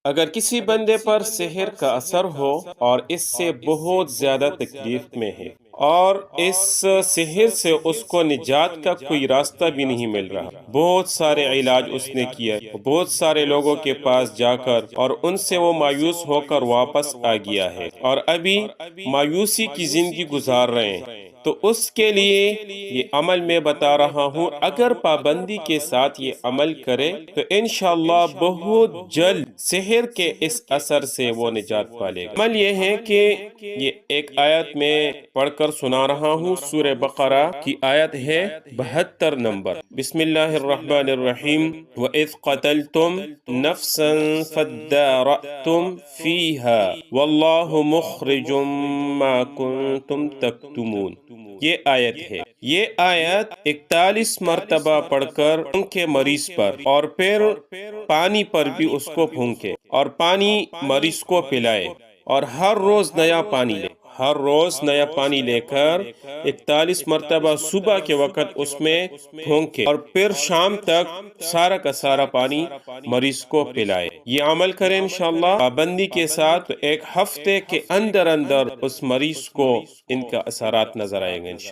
اگر کسی بندے پر سحر کا اثر ہو اور اس سے بہت زیادہ تکلیف میں ہے اور اس سحر سے اس کو نجات کا کوئی راستہ بھی نہیں مل رہا، بہت سارے علاج اس نے کیے، بہت سارے لوگوں کے پاس جا کر اور ان سے وہ مایوس ہو کر واپس آ گیا ہے اور ابھی مایوسی کی زندگی گزار رہے ہیں، تو اس کے لیے یہ عمل میں بتا رہا ہوں۔ اگر پابندی کے ساتھ یہ عمل کرے تو انشاءاللہ بہت جلد سحر کے اس اثر سے وہ نجات پالے گا۔ عمل یہ ہے کہ یہ ایک آیت میں پڑھ کر سنا رہا ہوں، سورہ بقرہ کی آیت ہے 72 نمبر۔ بسم اللہ الرحمن الرحیم۔ وَإِذْ قَتَلْتُمْ نَفْسًا فَادَّارَأْتُمْ فِيهَا وَاللَّهُ مُخْرِجٌ مَا كُنْتُمْ تَكْتُمُونَ۔ یہ آیت ہے، یہ آیت 41 مرتبہ پڑھ کر ان کے مریض پر اور پھر پانی پر بھی اس کو پھونکے اور پانی مریض کو پلائے اور ہر روز نیا پانی لے، ہر روز نیا پانی لے کر 41 مرتبہ صبح کے وقت اس میں پھونکے اور پھر شام تک سارا کا سارا پانی مریض کو پلائے۔ یہ عمل کریں انشاءاللہ پابندی کے ساتھ، ایک ہفتے کے اندر اندر اس مریض کو ان کا اثرات نظر آئیں گے انشاءاللہ۔